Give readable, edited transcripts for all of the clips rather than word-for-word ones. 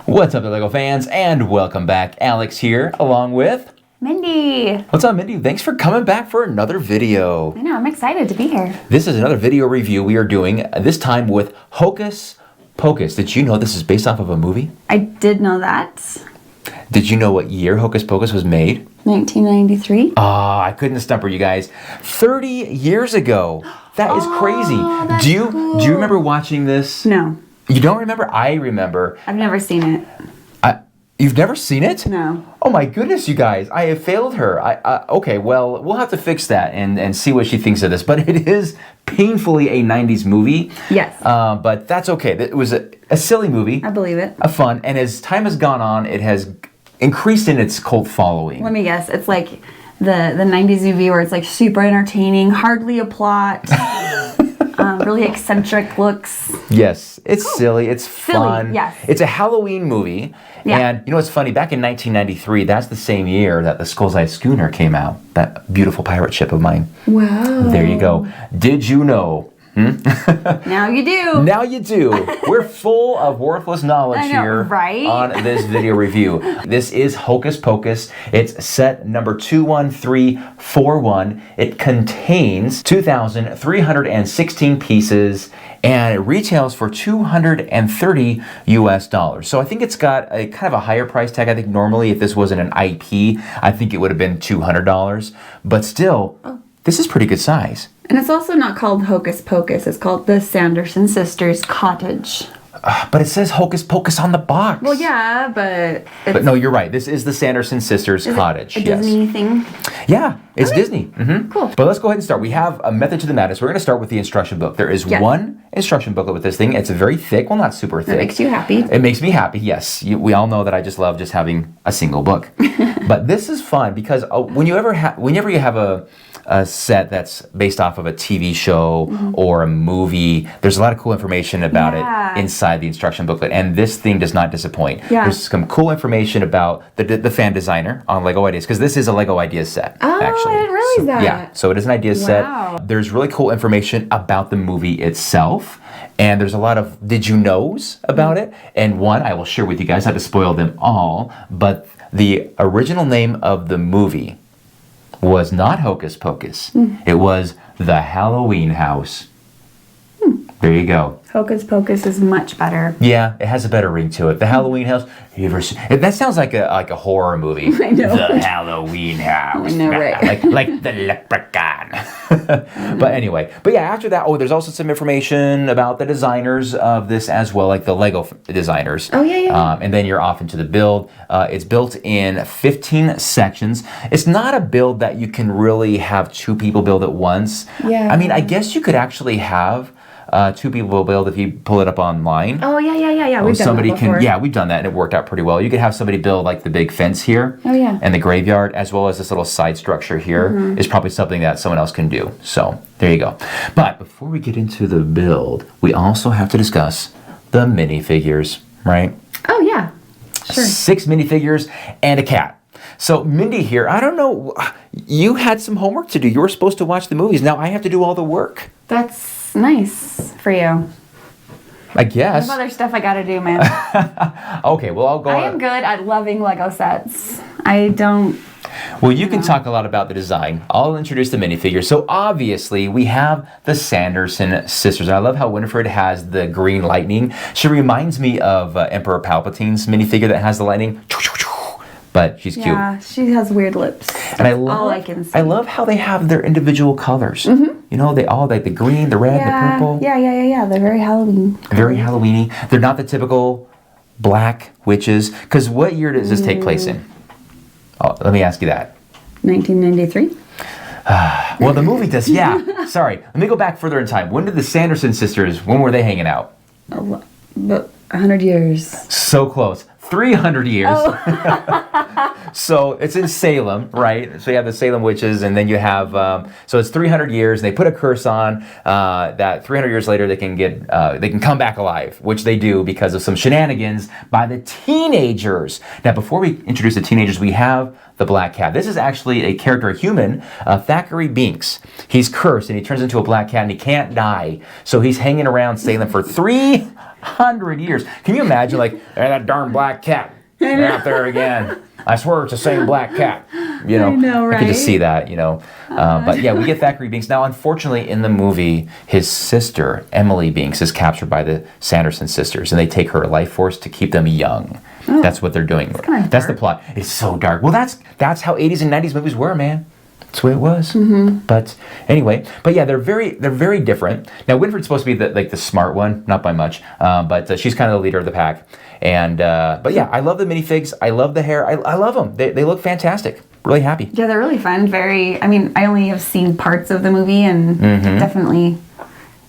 What's up, there, LEGO fans, and welcome back. Alex here, along with... Mindy. What's up, Mindy? Thanks for coming back for another video. I know, I'm excited to be here. This is another video review we are doing, this time with Hocus Pocus. Did you know this is based off of a movie? I did know that. Did you know what year Hocus Pocus was made? 1993. I couldn't stump her, you guys. 30 years ago. That is crazy. That's Do you cool. remember watching this? No. You don't remember? I remember. I've never seen it. You've never seen it? No. Oh my goodness, you guys. I have failed her. Okay, well, we'll have to fix that and see what she thinks of this. But it is painfully a 90s movie. Yes. But that's okay. It was a silly movie. I believe it. A fun. And as time has gone on, it has increased in its cult following. Let me guess. It's like the 90s movie where it's like super entertaining, hardly a plot, really eccentric looks. Yes, it's silly, it's fun. Yes. It's a Halloween movie. Yeah. And you know what's funny? Back in 1993, that's the same year that the Skull's Eye Schooner came out. That beautiful pirate ship of mine. Wow. There you go. Did you know? Now you do. Now you do. We're full of worthless knowledge I know, here right? on this video review. This is Hocus Pocus. It's set number 21341. It contains 2,316 pieces and it retails for $230 US. So I think it's got a kind of a higher price tag. I think normally if this wasn't an IP, I think it would have been $200. But still, this is pretty good size. And it's also not called Hocus Pocus. It's called the Sanderson Sisters Cottage. But it says Hocus Pocus on the box. Well, yeah, but... But no, you're right. This is the Sanderson Sisters Cottage. A Disney thing? Yeah, it's Disney. Mm-hmm. Cool. But let's go ahead and start. We have a method to the madness. We're going to start with the instruction book. There is one instruction booklet with this thing. It's very thick. Well, not super thick. That makes you happy. It makes me happy, yes. We all know that I just love just having a single book. But this is fun because whenever you have a set that's based off of a TV show or a movie, there's a lot of cool information about it inside the instruction booklet, and this thing does not disappoint. There's some cool information about the fan designer on Lego Ideas, because this is a Lego Ideas set, actually. I didn't realize that. Yeah, so it is an Ideas set. There's really cool information about the movie itself, and there's a lot of did you knows about it, and one I will share with you guys, not to spoil them all, but the original name of the movie was not Hocus Pocus. It was The Halloween House. There you go. Hocus Pocus is much better. Yeah, it has a better ring to it. The Halloween House. That sounds like a horror movie. I know. The Halloween House. I know, right? like the leprechaun. But anyway, yeah. After that, there's also some information about the designers of this as well, like the Lego designers. Oh yeah. And then you're off into the build. It's built in 15 sections. It's not a build that you can really have two people build at once. Yeah. I mean, I guess you could actually have. Two people will build if you pull it up online. Oh, yeah. We've done that before. We've done that and it worked out pretty well. You could have somebody build like the big fence here. Oh, yeah. And the graveyard, as well as this little side structure here is probably something that someone else can do. So there you go. But before we get into the build, we also have to discuss the minifigures, right? Oh, yeah. Sure. 6 minifigures and a cat. So Mindy here, I don't know, you had some homework to do. You were supposed to watch the movies. Now I have to do all the work. That's nice for you. I guess. I have other stuff I gotta do, man. Okay, well, I'll go I am good at loving Lego sets. I don't... Well, you can talk a lot about the design. I'll introduce the minifigures. So obviously, we have the Sanderson sisters. I love how Winifred has the green lightning. She reminds me of Emperor Palpatine's minifigure that has the lightning. But she's cute. Yeah, she has weird lips. And all I can see. I love how they have their individual colors. You know, they all like the green, the red, the purple. Yeah. They're very Halloween. Very Halloween-y. They're not the typical black witches. Because what year does this take place in? Oh, let me ask you that. 1993. Well, the movie does, yeah. Sorry. Let me go back further in time. When did the Sanderson sisters, when were they hanging out? But 100 years. So close. 300 years. So it's in Salem, right? So you have the Salem witches, and then you have, so it's 300 years, and they put a curse on that 300 years later they can come back alive, which they do because of some shenanigans by the teenagers. Now, before we introduce the teenagers, we have the Black Cat. This is actually a character, a human, Thackeray Binks. He's cursed, and he turns into a black cat, and he can't die. So he's hanging around Salem for 300 100 years. Can you imagine, like, "Hey, that darn black cat, they're out there again. I swear it's the same black cat." You know, I know, I could just right? see that, you know. But yeah, we get Thackeray Binks. Now, unfortunately, in the movie, his sister, Emily Binks, is captured by the Sanderson sisters, and they take her life force to keep them young. That's what they're doing. That's the plot. It's so dark. Well, that's how 80s and 90s movies were, man. That's the way it was. But anyway, yeah, they're very different. Now, Winfred's supposed to be the smart one, not by much, but she's kind of the leader of the pack. And but yeah, I love the minifigs. I love the hair. I love them. They look fantastic. Really happy. Yeah, they're really fun. I mean, I only have seen parts of the movie, and definitely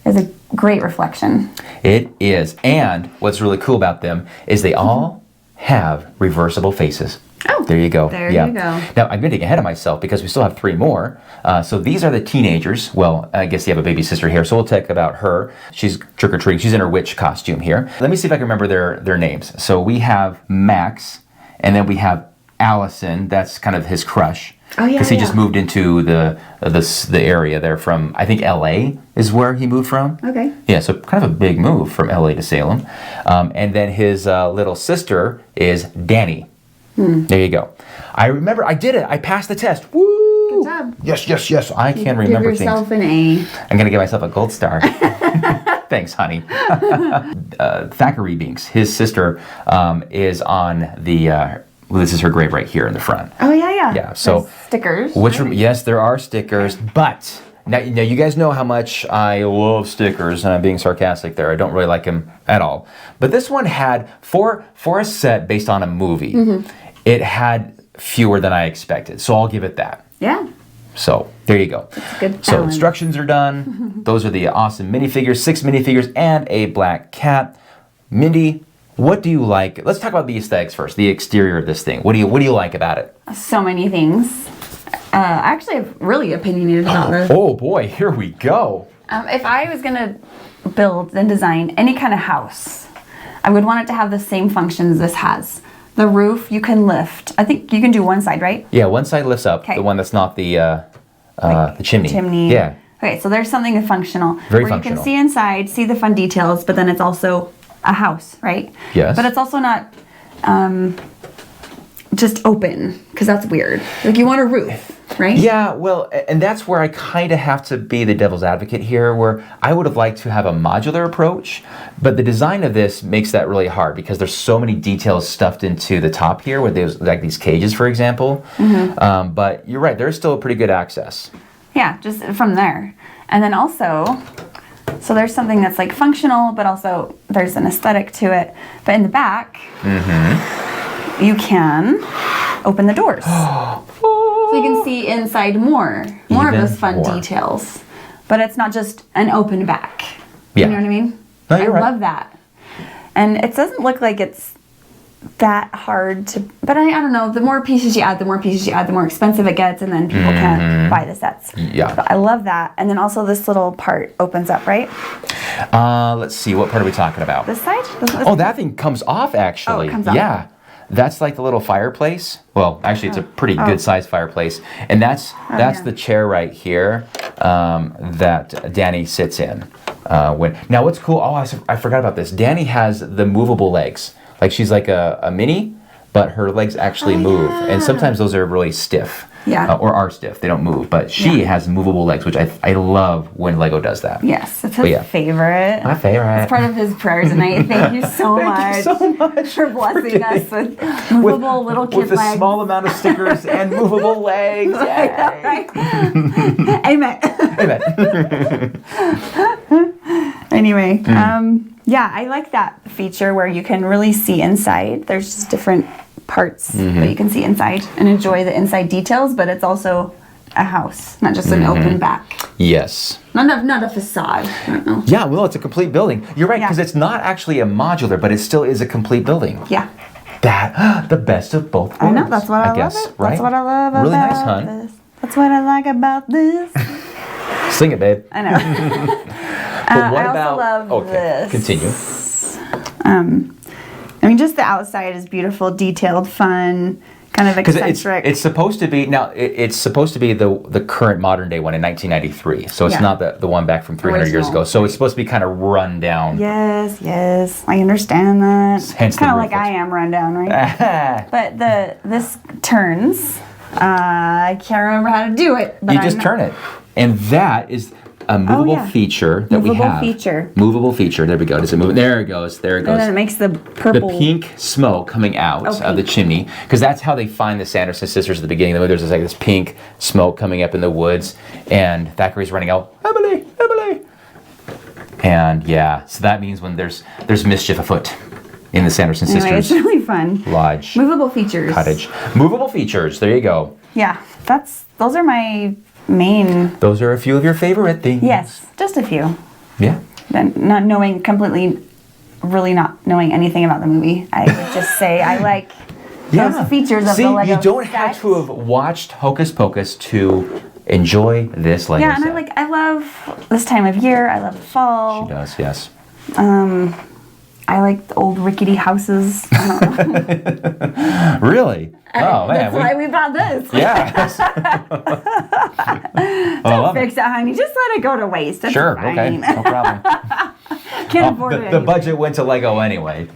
is a great reflection. It is. And what's really cool about them is they all have reversible faces. Oh, there you go. There you go. Now, I'm going to get ahead of myself because we still have 3 more. So these are the teenagers. Well, I guess you have a baby sister here, so we'll talk about her. She's trick-or-treating. She's in her witch costume here. Let me see if I can remember their names. So we have Max, and then we have Allison. That's kind of his crush. Oh, yeah, because he just moved into the area there from, I think, L.A. is where he moved from. Okay. Yeah, so kind of a big move from L.A. to Salem. And then his little sister is Danny. There you go. I remember, I did it. I passed the test. Woo! Good job. Yes. I can remember things. Give yourself an A. I'm going to give myself a gold star. Thanks, honey. Thackeray Binks, his sister, is on the... well, this is her grave right here in the front. Oh, yeah. Yeah, so... There's stickers. Right? Yes, there are stickers, but... Now, you guys know how much I love stickers, and I'm being sarcastic there. I don't really like them at all. But this one had, for a set based on a movie, it had fewer than I expected. So I'll give it that. Yeah. So there you go. It's a good So balance. instructions are done. Those are the awesome minifigures, 6 minifigures, and a black cat. Mindy, what do you like? Let's talk about the aesthetics first, the exterior of this thing. What do you like about it? So many things. I actually have really opinionated about this. Oh boy, here we go. If I was going to build and design any kind of house, I would want it to have the same functions this has. The roof you can lift. I think you can do one side, right? Yeah, one side lifts up, Okay. the one that's not the chimney. Chimney. Yeah. Okay, so there's something functional. Very where functional. You can see inside, see the fun details, but then it's also a house, right? Yes. But it's also not just open, because that's weird. Like you want a roof, right? Yeah, well, and that's where I kind of have to be the devil's advocate here, where I would have liked to have a modular approach, but the design of this makes that really hard because there's so many details stuffed into the top here, with those, like these cages, for example. But you're right, there's still a pretty good access. Yeah, just from there. And then also, so there's something that's like functional, but also there's an aesthetic to it. But in the back, you can open the doors. So you can see inside more of Even those fun more. details. But it's not just an open back. Yeah. You know what I mean? No, you're I right. love that. And it doesn't look like it's that hard to, but I don't know, the more pieces you add, the more expensive it gets, and then people can't buy the sets. Yeah. But I love that. And then also this little part opens up, right? Let's see, what part are we talking about? This side? Oh, that thing comes off, actually. Oh, it comes off. Yeah. That's like the little fireplace. Well, actually, it's a pretty good-sized fireplace. And that's yeah. the chair right here that Danny sits in. Now, what's cool, I forgot about this. Danny has the movable legs. Like, she's like a mini, but her legs actually move. yeah. And sometimes those are really stiff. Yeah. Or are stiff. They don't move. But she has movable legs, which I love when Lego does that. Yes, it's his favorite. My favorite. It's part of his prayers tonight. Thank you so Thank you so much for blessing us with movable little kid with a legs. small amount of stickers and movable legs. Yay. Right? Amen. Amen. Anyway, yeah, I like that feature where you can really see inside. There's just different parts that you can see inside and enjoy the inside details, but it's also a house, not just an open back. Yes. Not a facade. I don't know. Yeah, well, it's a complete building. You're right, Yeah. because it's not actually a modular, but it still is a complete building. Yeah. That, the best of both worlds. I know, that's what I guess, love it. right? That's what I love Really about nice, hon. this. That's what I like about this. Sing it, babe. I know. But what I about... also love this. Continue. I mean, just the outside is beautiful, detailed, fun, kind of Because eccentric. it's supposed to be now. It's supposed to be the current modern day one in 1993. So it's not the one back from 300 years ago. So it's supposed to be kind of run down. Yes, I understand that. Hence Kind the of like I am run down, right? But this turns. I can't remember how to do it. But You just turn it, and that is a movable feature that we have. Movable feature. There we go. Does it move? There it goes. There it goes. And then it makes the purple. The pink smoke coming out of the chimney, because that's how they find the Sanderson sisters at the beginning of the movie. There's like this pink smoke coming up in the woods, and Thackeray's running out, Emily, Emily. And yeah, so that means when there's mischief afoot in the Sanderson sisters. Anyway, it's really fun. Lodge. Movable features. Cottage. Movable features. There you go. Yeah, those are my main. Those are a few of your favorite things. Yes, just a few. Yeah. Then not knowing really not knowing anything about the movie, I would just say I like those features of the Lego you don't set. have to have watched Hocus Pocus to enjoy this Lego Yeah, and set. I love this time of year. I love the fall. She does, yes. I like the old rickety houses. I don't know. Really? Oh man, That's why we bought this. yeah. Don't fix it, honey. Just let it go to waste. It's Sure. fine. Okay. No problem. Can't afford it. The budget went to Lego anyway.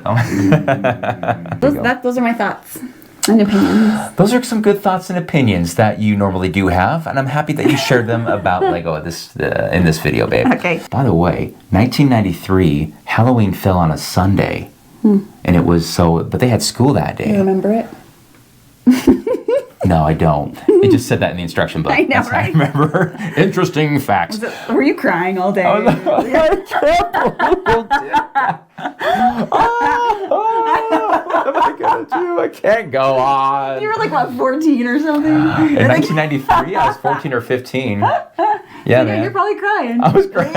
Those are my thoughts and opinions. Those are some good thoughts and opinions that you normally do have, and I'm happy that you shared them about Lego in this video, babe. Okay. By the way, 1993, Halloween fell on a Sunday, and it was but they had school that day. You remember it? No, I don't. It just said that in the instruction book. I know, That's right? what I remember. Interesting facts. Were you crying all day? I can't believe what am I gonna do? I can't go on. You were like, what, 14 or something? In 1993, I was 14 or 15. Yeah, man. You're probably crying. I was great.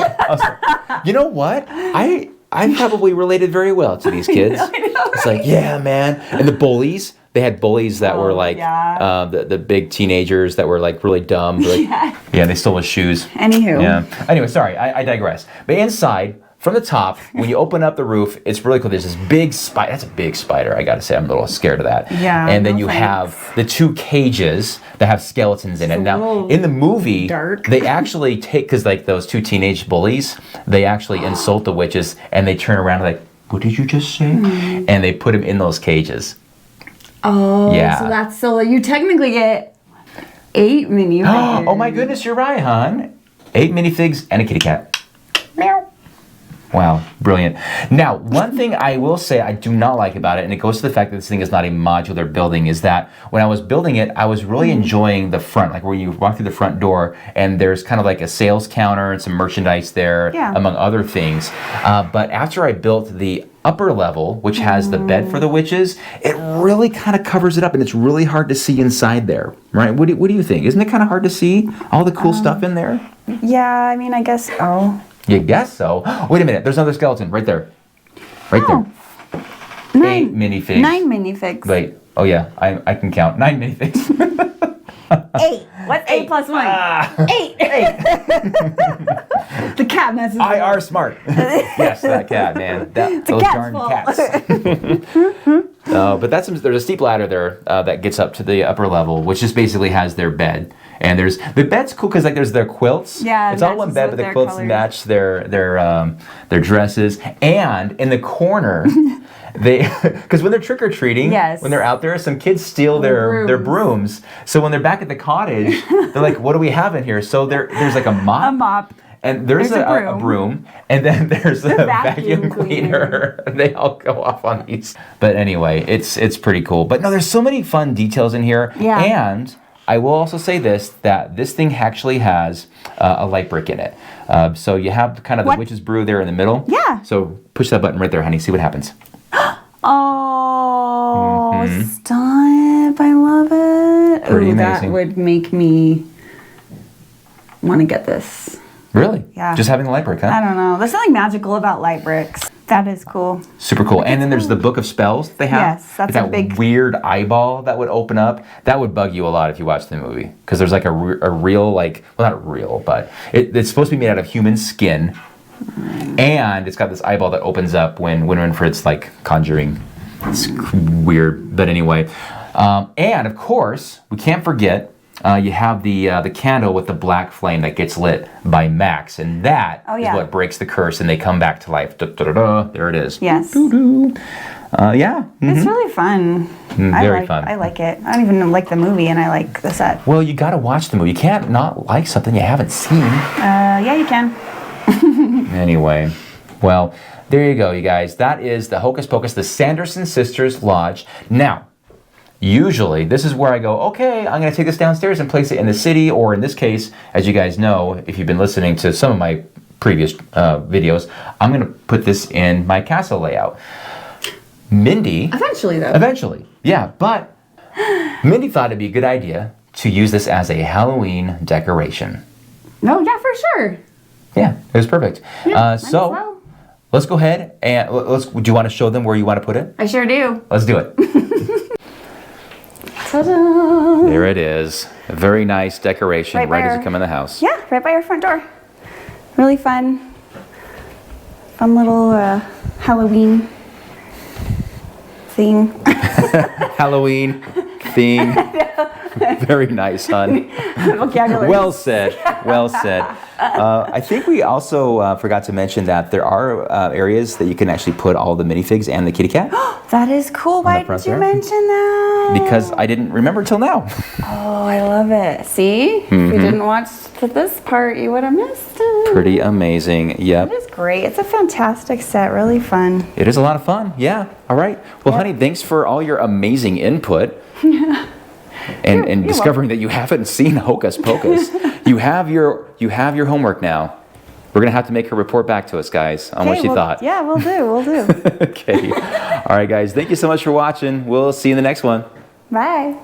You know what? I probably related very well to these kids. I know, It's like, yeah, man. And the bullies. They had bullies that were like the big teenagers that were like really dumb. Like, yeah, they stole his shoes. Anywho. Yeah. Anyway, sorry, I digress. But inside, from the top, when you open up the roof, it's really cool. There's this big spider. That's a big spider, I gotta say. I'm a little scared of that. Yeah. And then you have the two cages that have skeletons in it. Now, in the movie, dark. they actually take, because like those two teenage bullies, they actually insult the witches and they turn around and like, what did you just say? And they put them in those cages. Oh, Yeah. so you technically get 8 minifigs. Oh my goodness, you're right, hon. 8 minifigs and a kitty cat. Meow. Wow, brilliant. Now, one thing I will say I do not like about it, and it goes to the fact that this thing is not a modular building, is that when I was building it, I was really enjoying the front, like where you walk through the front door, and there's kind of like a sales counter and some merchandise there, among other things. But after I built the upper level, which has the bed for the witches, it really kind of covers it up, and it's really hard to see inside there, right? What do you think? Isn't it kind of hard to see all the cool stuff in there? Yeah, I mean, I guess. You guess so. Wait a minute. There's another skeleton right there. Right there. 8 minifigs. 9 minifigs. Wait. Oh yeah. I can count. 9 minifigs. 8. What's 8 plus 1? 8. The cat messes I up. are smart. Yes, that cat, man. Those darn cats. But there's a steep ladder there that gets up to the upper level, which just basically has their bed. And the bed's cool because like there's their quilts. Yeah, it's all one bed, but the quilts match their dresses. And in the corner, because when they're trick or treating, when they're out there, some kids steal their brooms. So when they're back at the cottage, they're like, "What do we have in here?" So there's like a mop. A mop. And there's a broom, and then there's a vacuum cleaner. They all go off on these. But anyway, it's pretty cool. But no, there's so many fun details in here. Yeah. And I will also say that this thing actually has a light brick in it. So you have kind of the witch's brew there in the middle. Yeah. So push that button right there, honey. See what happens. Oh, stop. I love it. Pretty amazing. That would make me want to get this. Really? Yeah. Just having the light brick, huh? I don't know. There's something magical about light bricks. That is cool. Super cool. And then there's the book of spells they have. Yes, that's that a big weird eyeball that would open up. That would bug you a lot if you watched the movie, because there's like a real, like, well, not real, but it's supposed to be made out of human skin, and it's got this eyeball that opens up when Winifred's like conjuring. It's weird, but anyway. And of course, we can't forget, you have the candle with the black flame that gets lit by Max, and that is what breaks the curse, and they come back to life. Da, da, da, da. There it is. Yes. Yeah. It's really fun. Very fun. I like it. I don't even like the movie, and I like the set. Well, you got to watch the movie. You can't not like something you haven't seen. Yeah, you can. Anyway, well, there you go, you guys. That is the Hocus Pocus, the Sanderson Sisters Lodge. Now, usually, this is where I go, okay, I'm going to take this downstairs and place it in the city, or in this case, as you guys know, if you've been listening to some of my previous videos, I'm going to put this in my castle layout. Mindy... Eventually, though. Eventually, yeah, but Mindy thought it'd be a good idea to use this as a Halloween decoration. No, yeah, for sure. Yeah, it was perfect. Yeah, So, let's go ahead and do you want to show them where you want to put it? I sure do. Let's do it. Ta-da! There it is. A very nice decoration right as you come in the house. Yeah, right by your front door. Really fun. Fun little Halloween thing. Halloween theme. Very nice, hon. Vocabulary. Well said. Well said. I think we also forgot to mention that there are areas that you can actually put all the minifigs and the kitty cat. That is cool. Why did you mention that? Because I didn't remember till now. Oh, I love it. See? If you didn't watch to this part, you would have missed it. Pretty amazing. Yep. It is great. It's a fantastic set. Really fun. It is a lot of fun. Yeah. All right. Well, honey, thanks for all your amazing input. And discovering that you haven't seen Hocus Pocus. You have your homework now. We're going to have to make her report back to us, guys, on what she thought. Yeah, we'll do. Okay. All right, guys. Thank you so much for watching. We'll see you in the next one. Bye.